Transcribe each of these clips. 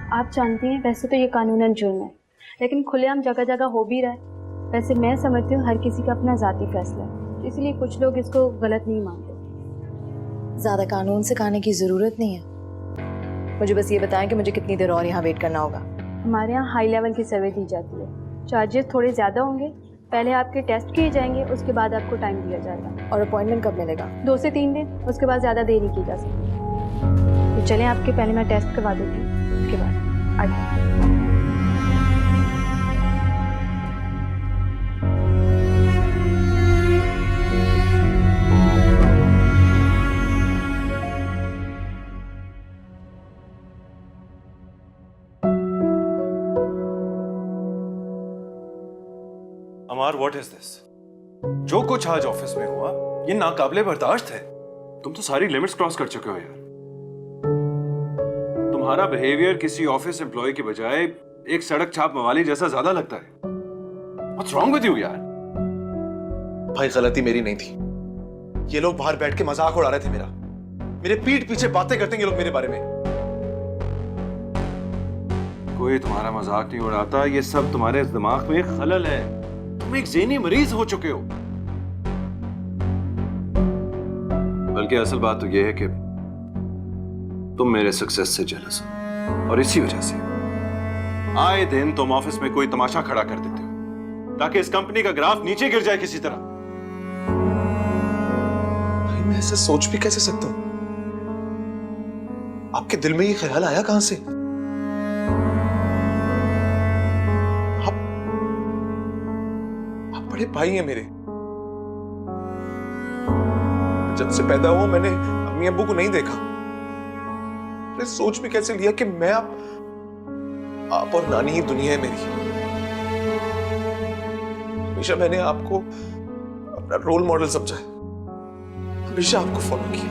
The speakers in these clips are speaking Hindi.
आप जानती हैं वैसे तो ये कानूनन जुर्म है, लेकिन खुलेआम जगह जगह हो भी रहा है। वैसे मैं समझती हूँ हर किसी का अपना ज़ाती फैसला है, इसलिए कुछ लोग इसको गलत नहीं मानते। ज़्यादा कानून सिखाने की ज़रूरत नहीं है, मुझे बस ये बताएं कि मुझे कितनी देर और यहाँ वेट करना होगा। हमारे यहाँ हाई लेवल की सर्वे दी जाती है, चार्जेस थोड़े ज़्यादा होंगे। पहले आपके टेस्ट किए जाएंगे, उसके बाद आपको टाइम दिया जाएगा। और अपॉइंटमेंट कब मिलेगा? 2 से 3 दिन, उसके बाद ज़्यादा देर नहीं की जा सकती। तो चलें आपके पहले मैं टेस्ट करवा देती हूँ, उसके बाद आइए। अमार, व्हाट इज दिस? जो कुछ आज ऑफिस में हुआ ये नाकाबिले बर्दाश्त है। तुम तो सारी लिमिट्स क्रॉस कर चुके हो यार। तुम्हारा बिहेवियर किसी ऑफिस एम्प्लॉय के बजाय एक सड़क छाप मवाली जैसा ज्यादा लगता है। व्हाट्स रॉन्ग विद यू यार? भाई गलती मेरी नहीं थी, ये लोग बाहर बैठ के मजाक उड़ा रहे थे मेरा। मेरे पीठ पीछे बातें करते हैं ये लोग मेरे बारे में। कोई तुम्हारा मजाक नहीं उड़ाता, ये सब तुम्हारे दिमाग में खलल है। तुम एक ज़हनी मरीज हो चुके हो। बल्कि असल बात तो यह है कि तुम मेरे सक्सेस से जेलस हो, और इसी वजह से आए दिन तुम ऑफिस में कोई तमाशा खड़ा कर देते हो ताकि इस कंपनी का ग्राफ नीचे गिर जाए किसी तरह। भाई मैं ऐसे सोच भी कैसे सकता हूं? आपके दिल में ये ख्याल आया कहां से? आप बड़े भाई हैं मेरे। जब से पैदा हुआ मैंने अम्मी अब्बू को नहीं देखा। मैंने सोच भी कैसे लिया कि मैं आप और नानी ही दुनिया है मेरी। हमेशा मैंने आपको अपना रोल मॉडल समझा है, हमेशा आपको फॉलो किया,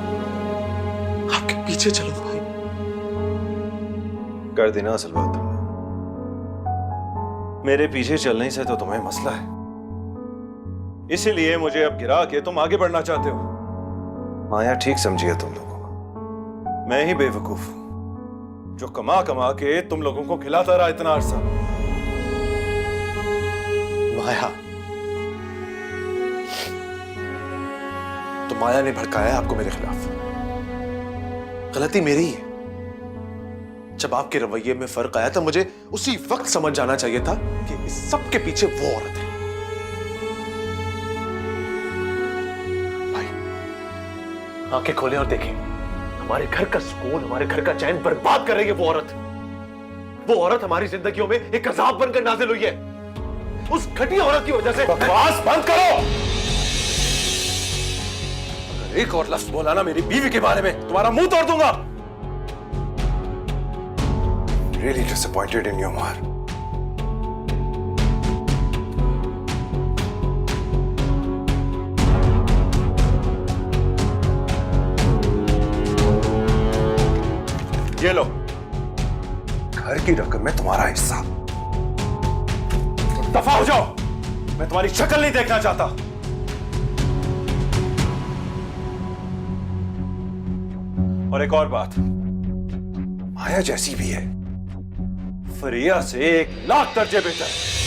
आपके पीछे चलो भाई। कर देना असल बात तुमने। मेरे पीछे चलने से तो तुम्हें मसला है, इसीलिए मुझे अब गिरा के तुम आगे बढ़ना चाहते हो। माया ठीक समझी है तुम लोगों को। मैं ही बेवकूफ हूं जो कमा कमा के तुम लोगों को खिलाता रहा इतना अरसा। माया, तो माया ने भड़काया आपको मेरे खिलाफ। गलती मेरी ही है। जब आपके रवैये में फर्क आया तो मुझे उसी वक्त समझ जाना चाहिए था कि इस सब के पीछे वो औरत है। आंखें खोलें और देखें, हमारे घर का सुकून, हमारे घर का चैन बर्बाद कर रही है वो औरत। वो औरत हमारी जिंदगियों में एक अजाब बनकर नाजिल हुई है। उस घटिया औरत की वजह से। बकवास बंद करो। अगर एक और लफ्ज बोला ना मेरी बीवी के बारे में, तुम्हारा मुंह तोड़ दूंगा। Really disappointed in you, Amar. ये लो, घर की रकम में तुम्हारा हिस्सा। दफा हो जाओ, मैं तुम्हारी शक्ल नहीं देखना चाहता। और एक और बात, माया जैसी भी है, फरिया से 1,00,000 दर्जे बेहतर है।